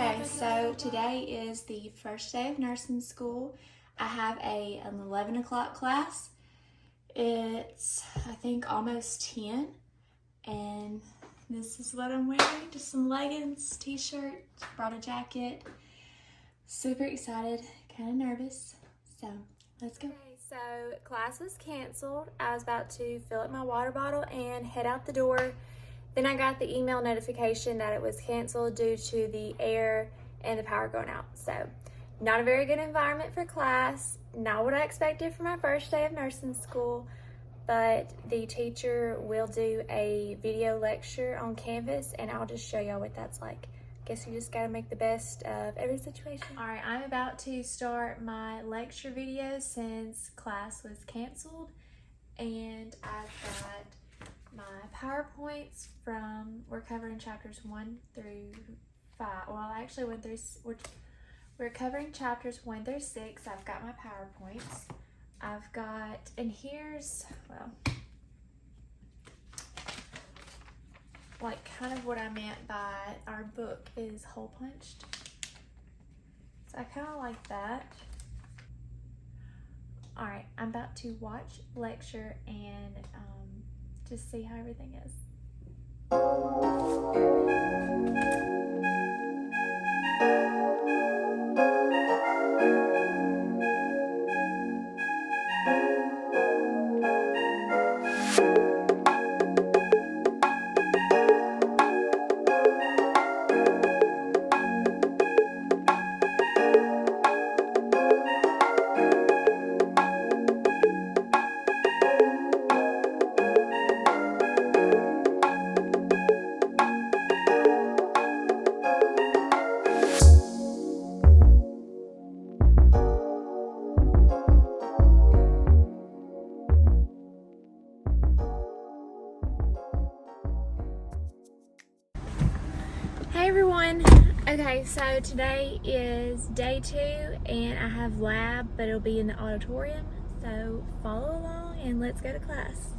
Okay, so today is the first day of nursing school. I have an 11 o'clock class. It's, I think, almost 10. And this is what I'm wearing. Just some leggings, t-shirt, brought a jacket. Super excited, kind of nervous. So, let's go. Okay, so class was canceled. I was about to fill up my water bottle and head out the door. Then I got the email notification that it was canceled due to the air and the power going out. So, not a very good environment for class. Not what I expected for my first day of nursing school. But the teacher will do a video lecture on Canvas, and I'll just show y'all what that's like. Guess you just gotta make the best of every situation. All right, I'm about to start my lecture video since class was canceled, and I've got my PowerPoints from, we're covering chapters 1 through 5. Well, actually, we're covering chapters 1 through 6. I've got my PowerPoints. I've got, and here's, well, like kind of what I meant by our book is hole punched. So I kind of like that. All right, I'm about to watch lecture and just see how everything is. Hey everyone. Okay, so today is day 2 and I have lab, but it'll be in the auditorium. So follow along and let's go to class.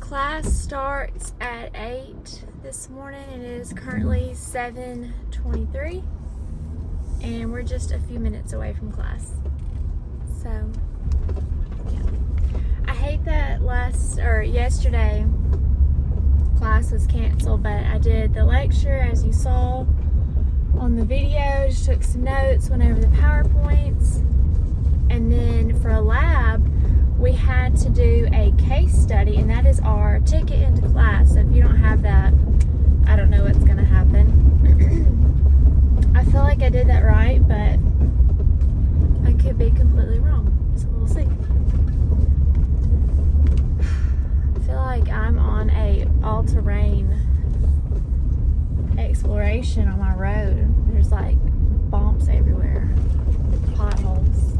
Class starts at 8 this morning. It is currently 7:23 and we're just a few minutes away from class. So, yeah. I hate that yesterday class was canceled, but I did the lecture as you saw on the video, just took some notes, went over the PowerPoints, and then for a lab, we had to do a case study, and that is our ticket into class. So if you don't have that, I don't know what's going to happen. I feel like I did that right, but I could be completely wrong. So we'll see. I feel like I'm on a all-terrain exploration on my road. There's like bumps everywhere, potholes.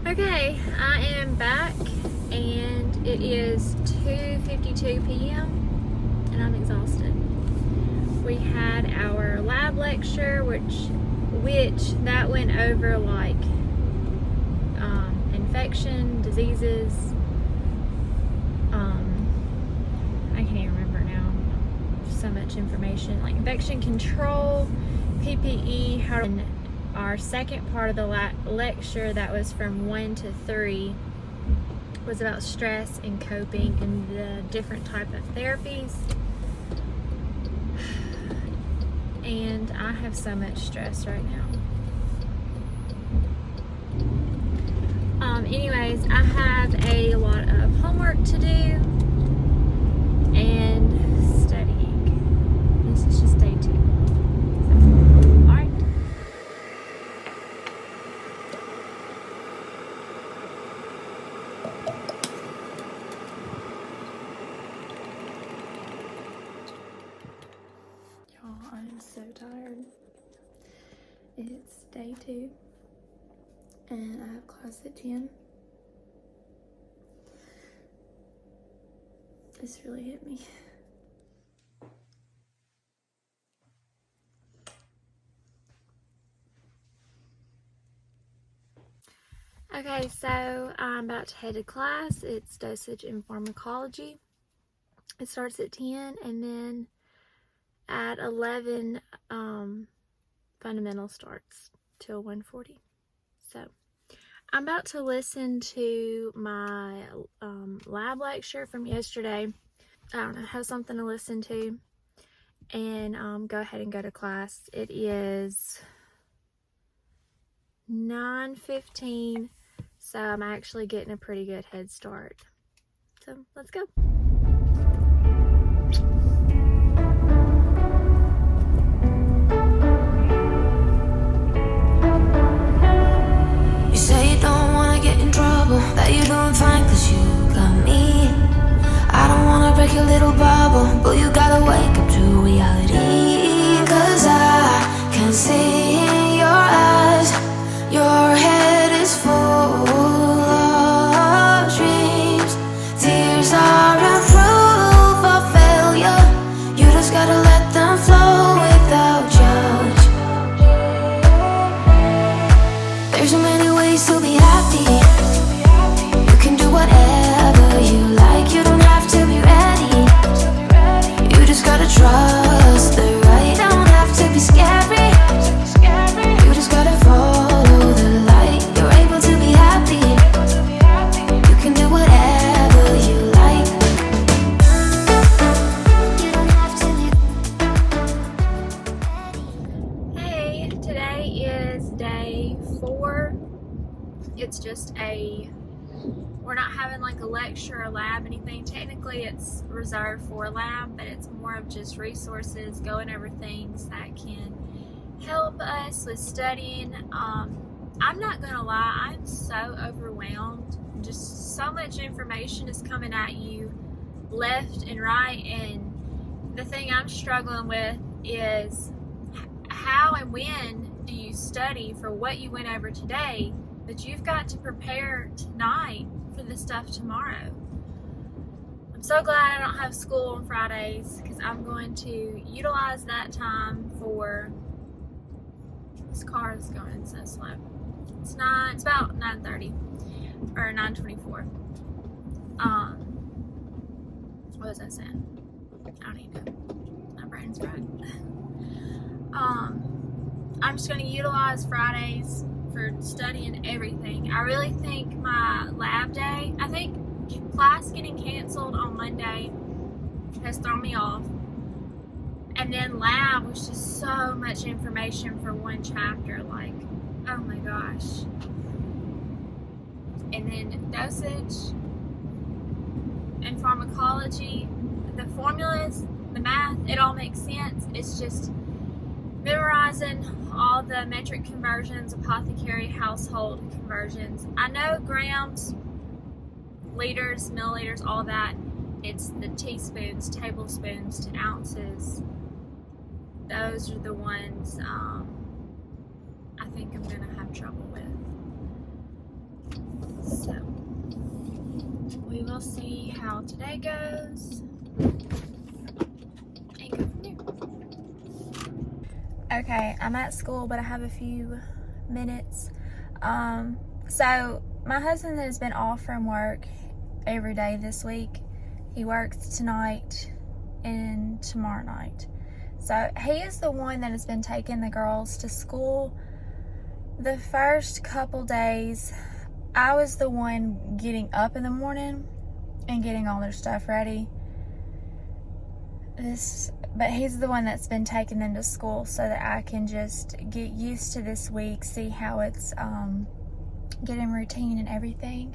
Okay, I am back and it is 2:52 p.m. and I'm exhausted. We had our lab lecture, which that went over like infection, diseases, I can't even remember now, so much information, like infection control, PPE, our second part of the lecture that was from 1 to 3 was about stress and coping and the different type of therapies. And I have so much stress right now. Anyways, I have a lot of homework to do and studying. This is just day 2. All right. It's day 2 and I have class at 10. This really hit me. Okay, so I'm about to head to class. It's Dosage in Pharmacology. It starts at 10, and then at 11, Fundamental starts till 1:40. So I'm about to listen to my lab lecture from yesterday. I don't know, have something to listen to, and go ahead and go to class. It is 9:15, so I'm actually getting a pretty good head start. So let's go. You say you don't wanna get in trouble, that you're doing fine cause you got me. I don't wanna break your little bubble, but you gotta wake up to reality. Cause I can see in your eyes, your head is full of dreams. Tears aren't proof of failure, you just gotta let them flow without judge. There's so many ways to be happy. You can do whatever you like, you don't have to be ready. You just gotta trust the right, don't have to be scary. You just gotta follow the light, you're able to be happy. You can do whatever you like. You don't have to be. Hey, today is day 4. It's just we're not having like a lecture or lab, anything. Technically it's reserved for a lab, but it's more of just resources, going over things that can help us with studying. I'm not gonna lie, I'm so overwhelmed. Just so much information is coming at you left and right, and the thing I'm struggling with is how and when do you study for what you went over today, but you've got to prepare tonight for the stuff tomorrow. I'm so glad I don't have school on Fridays, because I'm going to utilize that time for, this car is going so slow. It's about 9:30 or 9:24. What was I saying? I don't even know. My brain's fried. I'm just going to utilize Fridays for studying everything. I really think my lab day, I think class getting canceled on Monday has thrown me off. And then lab was just so much information for one chapter, like, oh my gosh. And then dosage and pharmacology, the formulas, the math, it all makes sense. It's just memorizing all the metric conversions, apothecary, household conversions. I know grams, liters, milliliters, all that. It's the teaspoons, tablespoons to ounces. Those are the ones I think I'm gonna have trouble with. So we will see how today goes and go from there. Okay, I'm at school, but I have a few minutes. So my husband has been off from work every day this week. He works tonight and tomorrow night. So he is the one that has been taking the girls to school. The first couple days, I was the one getting up in the morning and getting all their stuff ready. But he's the one that's been taking them to school so that I can just get used to this week, see how it's getting routine and everything.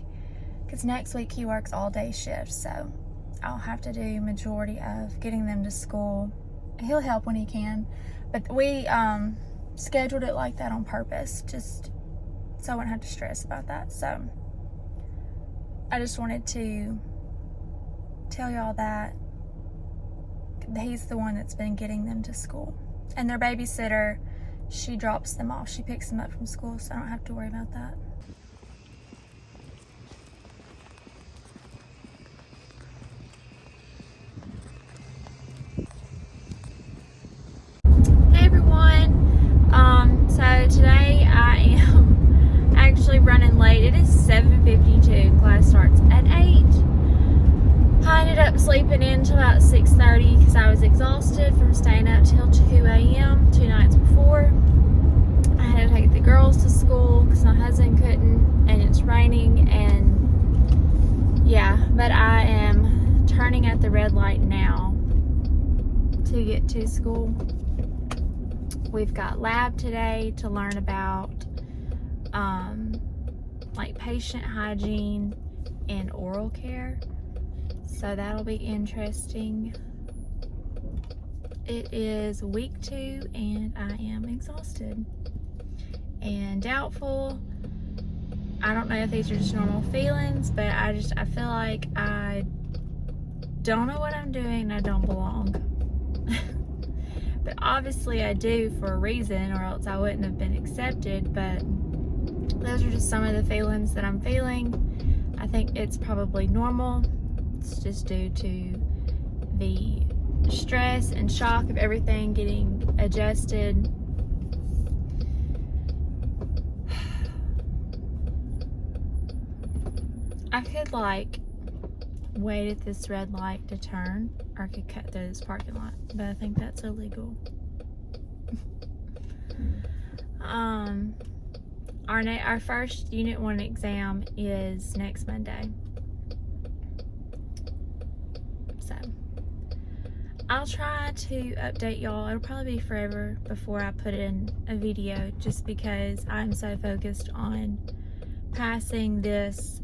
Because next week he works all day shifts, so I'll have to do majority of getting them to school. He'll help when he can, but we scheduled it like that on purpose, just so I wouldn't have to stress about that. So I just wanted to tell y'all that he's the one that's been getting them to school. And their babysitter, she drops them off. She picks them up from school, so I don't have to worry about that. Hey everyone. So today I am actually running late. It is 7:52. Class starts at 8. I ended up sleeping in till about 6:30 because I was exhausted from staying up till 2 a.m. 2 nights before. I had to take the girls to school because my husband couldn't, and it's raining, and yeah, but I am turning at the red light now to get to school. We've got lab today to learn about like patient hygiene and oral care. So that'll be interesting. It is week 2 and I am exhausted and doubtful. I don't know if these are just normal feelings, but I feel like I don't know what I'm doing and I don't belong. But obviously I do for a reason, or else I wouldn't have been accepted. But those are just some of the feelings that I'm feeling. I think it's probably normal. It's just due to the stress and shock of everything getting adjusted. I could like wait at this red light to turn, or I could cut through this parking lot, but I think that's illegal. Our first Unit 1 exam is next Monday. So I'll try to update y'all. It'll probably be forever before I put in a video, just because I'm so focused on passing this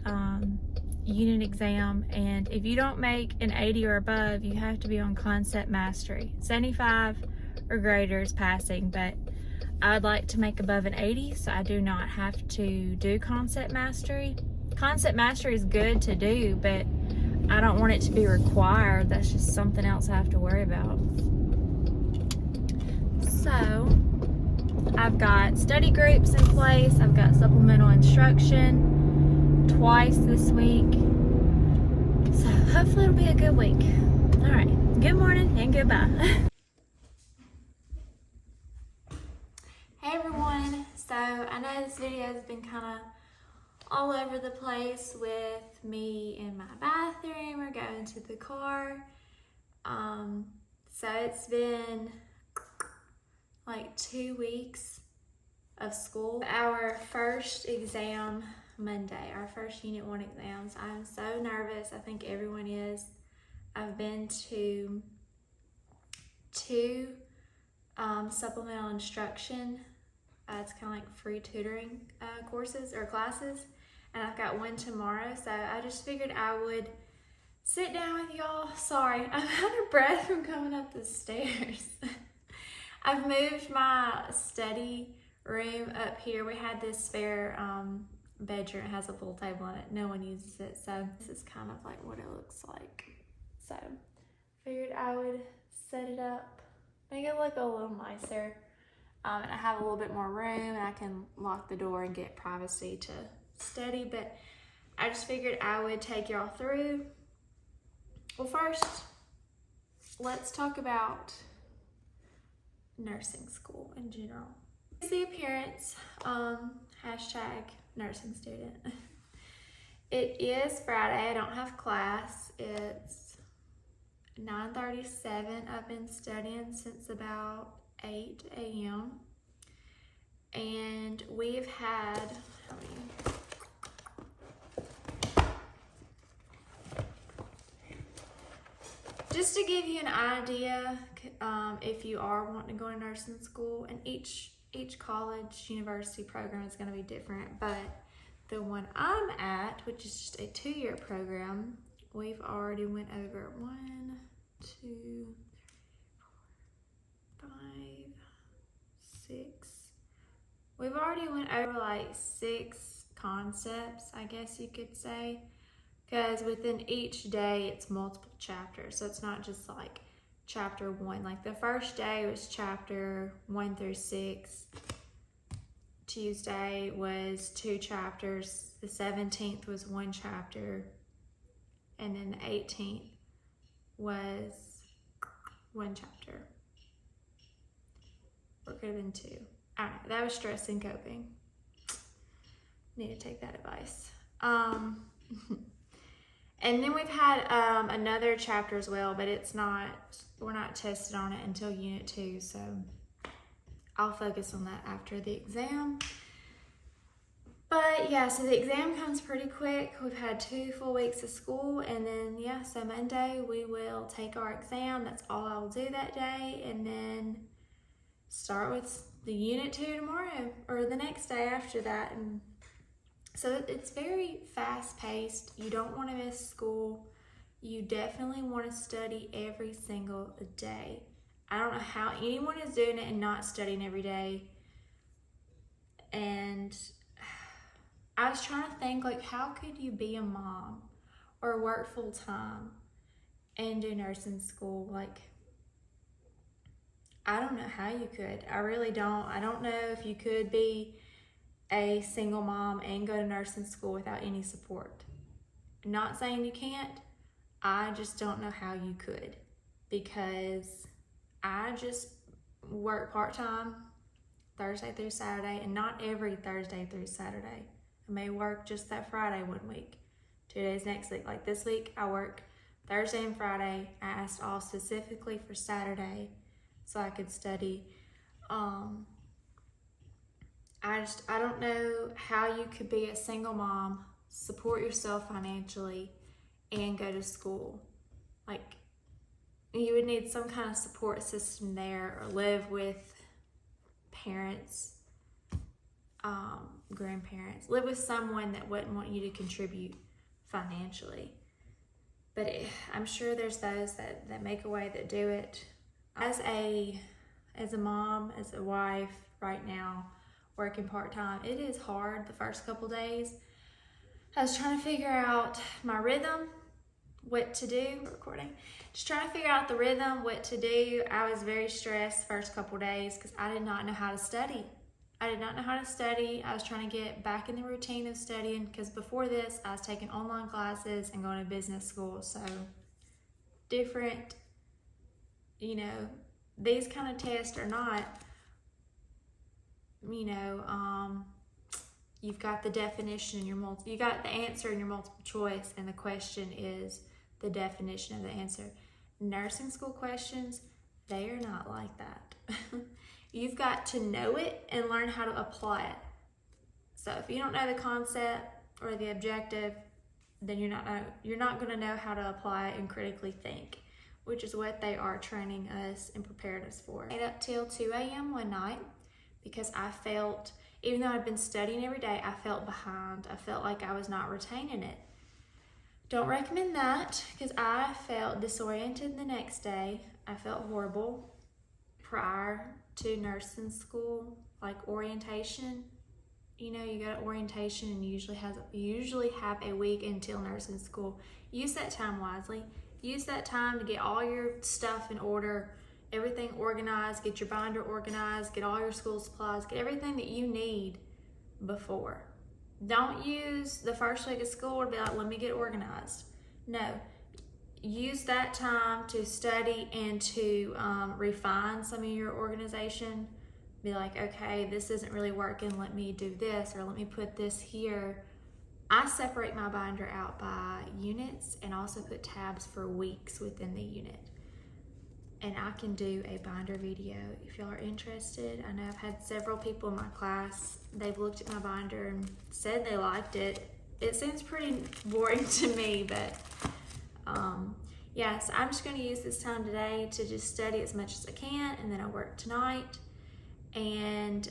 unit exam. And if you don't make an 80 or above, you have to be on concept mastery. 75 or greater is passing, but I'd like to make above an 80, so I do not have to do concept mastery. Concept mastery is good to do, but I don't want it to be required. That's just something else I have to worry about. So I've got study groups in place. I've got supplemental instruction twice this week. So hopefully it'll be a good week. All right, good morning and goodbye. Hey everyone, so I know this video has been kind of all over the place with me in my bathroom or going to the car. So it's been like 2 weeks of school. Our first exam Monday, our first Unit 1 exams. I'm so nervous. I think everyone is. I've been to 2 supplemental instruction. It's kind of like free tutoring courses or classes, and I've got one tomorrow, so I just figured I would sit down with y'all. Sorry, I'm out of breath from coming up the stairs. I've moved my study room up here. We had this spare bedroom. It has a pool table in it. No one uses it, so this is kind of like what it looks like. So figured I would set it up, make it look a little nicer. And I have a little bit more room, and I can lock the door and get privacy to study. But I just figured I would take y'all through. Well, first, let's talk about nursing school in general. Here's the appearance, hashtag nursing student. It is Friday. I don't have class. It's 9:37. I've been studying since about 8 a.m. and we've had, just to give you an idea, if you are wanting to go to nursing school, and each college university program is going to be different, but the one I'm at, which is just a 2-year program, we've already went over 1, 2, 5, 6. We've already went over like 6 concepts, I guess you could say, because within each day it's multiple chapters, so it's not just like chapter 1. Like the first day was chapter 1 through 6. Tuesday was 2 chapters. The 17th was 1 chapter. And then the 18th was 1 chapter. Or it could have been 2. I don't know. That was stress and coping. Need to take that advice. And then we've had another chapter as well, but we're not tested on it until Unit 2, so I'll focus on that after the exam. But yeah, so the exam comes pretty quick. We've had 2 full weeks of school, and then yeah, so Monday we will take our exam. That's all I will do that day, and then start with the Unit 2 tomorrow, or the next day after that. And so it's very fast-paced. You don't want to miss school. You definitely want to study every single day. I don't know how anyone is doing it and not studying every day. And I was trying to think, like, how could you be a mom or work full-time and do nursing school? Like, I don't know how you could. I really don't. I don't know if you could be a single mom and go to nursing school without any support. I'm not saying you can't. I just don't know how you could, because I just work part-time Thursday through Saturday, and not every Thursday through Saturday. I may work just that Friday one week, 2 days next week. Like this week, I work Thursday and Friday. I asked all specifically for Saturday so I could study. I don't know how you could be a single mom, support yourself financially, and go to school. Like, you would need some kind of support system there, or live with parents, grandparents. Live with someone that wouldn't want you to contribute financially. But I'm sure there's those that make a way that do it. As a mom, as a wife right now, working part-time, it is hard the first couple days. I was trying to figure out my rhythm, what to do. We're recording. Just trying to figure out the rhythm, what to do. I was very stressed the first couple days because I did not know how to study. I was trying to get back in the routine of studying, because before this, I was taking online classes and going to business school. So different, these kind of tests are not, you've got the definition in you got the answer in your multiple choice, and the question is the definition of the answer. Nursing school questions, they are not like that. You've got to know it and learn how to apply it. So if you don't know the concept or the objective, then you're not going to know how to apply it and critically think, which is what they are training us and prepared us for. I stayed up till 2 a.m. one night because I felt, even though I'd been studying every day, I felt behind. I felt like I was not retaining it. Don't recommend that, because I felt disoriented the next day. I felt horrible prior to nursing school, like orientation. You go to orientation and you usually have a week until nursing school. Use that time wisely. Use that time to get all your stuff in order, everything organized, get your binder organized, get all your school supplies, get everything that you need before. Don't use the first week of school to be like, let me get organized. No, use that time to study and to refine some of your organization. Be like, okay, this isn't really working, let me do this, or let me put this here. I separate my binder out by units and also put tabs for weeks within the unit. And I can do a binder video if y'all are interested. I know I've had several people in my class, they've looked at my binder and said they liked it. It seems pretty boring to me, but yeah, so I'm just gonna use this time today to just study as much as I can, and then I work tonight. And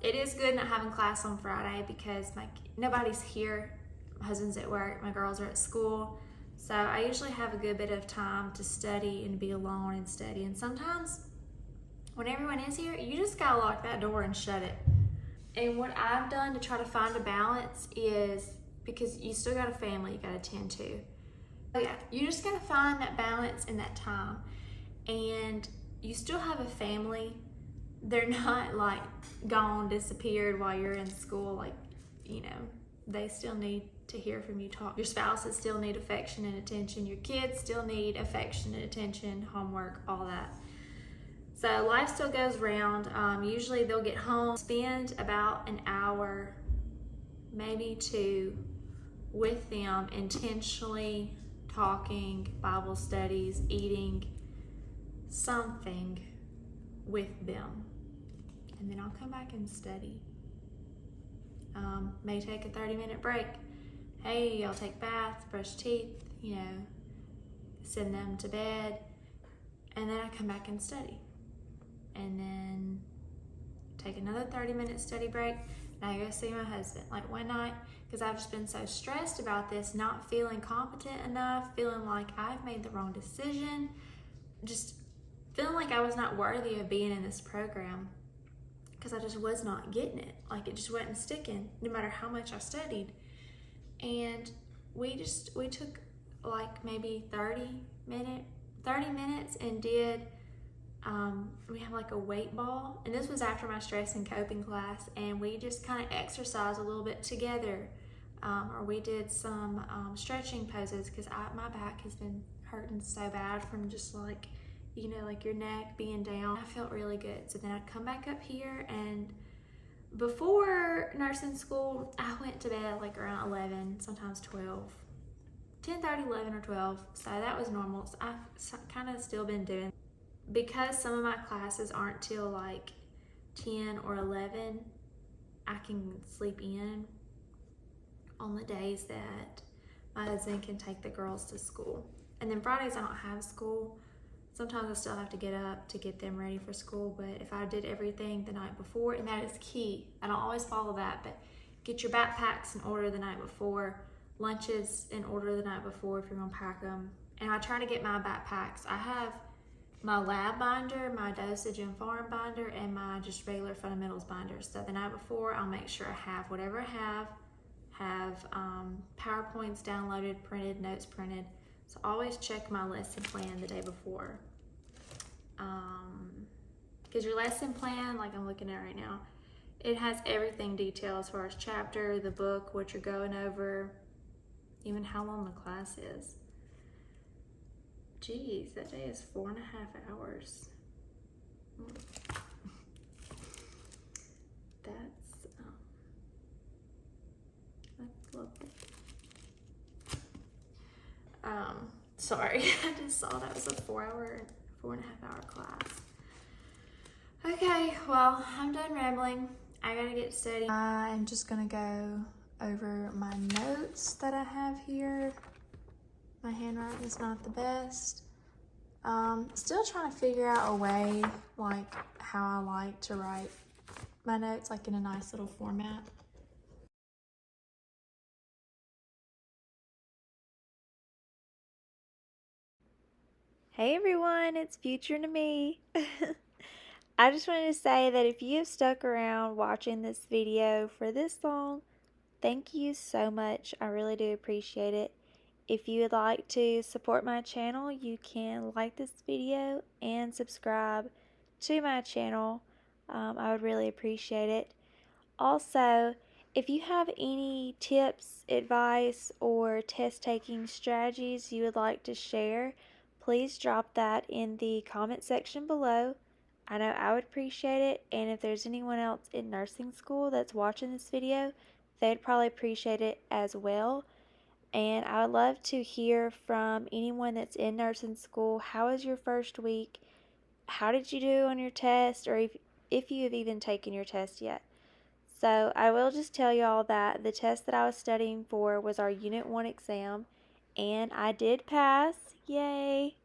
it is good not having class on Friday because nobody's here. My husband's at work, my girls are at school. So I usually have a good bit of time to study and be alone and study. And sometimes when everyone is here, you just gotta lock that door and shut it. And what I've done to try to find a balance is, because you still got a family you gotta tend to. So yeah, you just gotta find that balance in that time. and you still have a family. They're not like gone, disappeared while you're in school. Like, you know, they still need to hear from you talk. Your spouses still need affection and attention. Your kids still need affection and attention, homework, all that. So life still goes round. Usually they'll get home, spend about an hour, maybe two, with them, intentionally talking, Bible studies, eating something with them. And then I'll come back and study. May take a 30-minute break. Hey, I'll take baths, brush teeth, you know, send them to bed, and then I come back and study. And then take another 30-minute study break, and I go see my husband. Like one night, because I've just been so stressed about this, not feeling competent enough, feeling like I've made the wrong decision, just feeling like I was not worthy of being in this program, because I just was not getting it. Like it just wasn't sticking, no matter how much I studied. And we took like maybe 30 minutes and did, we have like a weight ball, and this was after my stress and coping class, and we just kind of exercised a little bit together, or we did some stretching poses, because my back has been hurting so bad from just like, you know, like your neck being down. I felt really good. So then I'd come back up here, and before nursing school, I went to bed like around 11, sometimes 12, 10:30, 11 or 12. So that was normal. So I've kind of still been doing, because some of my classes aren't till like 10 or 11, I can sleep in on the days that my husband can take the girls to school. And then Fridays I don't have school. Sometimes I still have to get up to get them ready for school, but if I did everything the night before, and that is key, I don't always follow that, but get your backpacks in order the night before, lunches in order the night before if you're gonna pack them. And I try to get my backpacks. I have my lab binder, my dosage and pharm binder, and my just regular fundamentals binder. So the night before, I'll make sure I have whatever I have PowerPoints downloaded, printed, notes printed. So always check my lesson plan the day before. Because your lesson plan, like I'm looking at right now, it has everything detailed as far as chapter, the book, what you're going over, even how long the class is. Geez, that day is 4.5 hours. That's lovely. Sorry, I just saw that was a 4.5 hour class. Okay, well, I'm done rambling. I gotta get studying. I'm just gonna go over my notes that I have here. My handwriting is not the best. Still trying to figure out a way, like how I like to write my notes, like in a nice little format. Hey everyone, it's Future to me. I just wanted to say that if you have stuck around watching this video for this long, thank you so much. I really do appreciate it. If you would like to support my channel, you can like this video and subscribe to my channel. I would really appreciate it. Also, if you have any tips, advice, or test taking strategies you would like to share, please drop that in the comment section below. I know I would appreciate it, and if there's anyone else in nursing school that's watching this video, they'd probably appreciate it as well. And I would love to hear from anyone that's in nursing school. How was your first week? How did you do on your test, or if you have even taken your test yet? So I will just tell y'all that the test that I was studying for was our Unit 1 exam, and I did pass. Yay!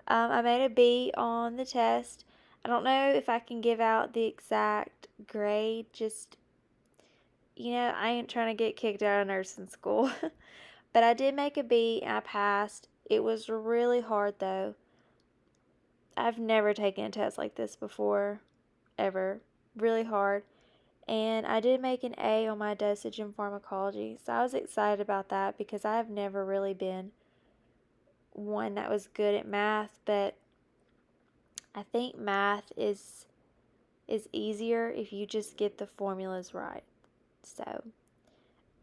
I made a B on the test. I don't know if I can give out the exact grade, just, you know, I ain't trying to get kicked out of nursing school. But I did make a B and I passed. It was really hard though. I've never taken a test like this before, ever. Really hard. And I did make an A on my dosage and pharmacology, so I was excited about that because I have never really been one that was good at math, but I think math is easier if you just get the formulas right. So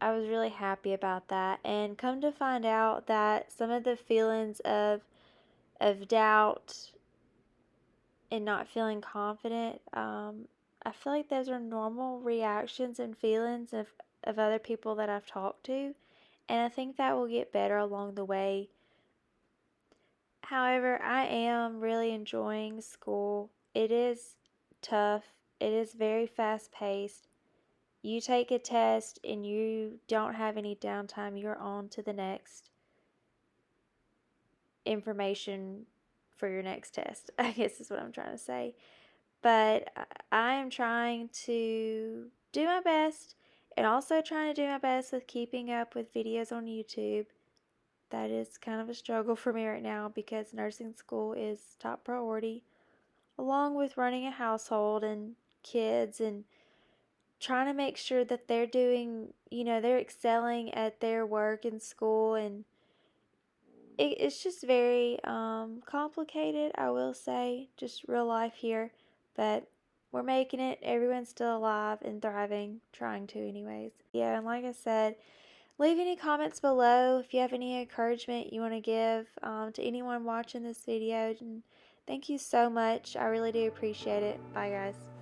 I was really happy about that, and come to find out that some of the feelings of doubt and not feeling confident, I feel like those are normal reactions and feelings of other people that I've talked to, and I think that will get better along the way. However, I am really enjoying school. It is tough, it is very fast paced. You take a test and you don't have any downtime, you're on to the next information for your next test, I guess is what I'm trying to say. But I am trying to do my best, and also trying to do my best with keeping up with videos on YouTube. That is kind of a struggle for me right now because nursing school is top priority, along with running a household and kids, and trying to make sure that they're doing, they're excelling at their work in school. And it's just very complicated, I will say, just real life here. But we're making it. Everyone's still alive and thriving, trying to, anyways. Yeah, and like I said, leave any comments below if you have any encouragement you want to give to anyone watching this video. And thank you so much. I really do appreciate it. Bye, guys.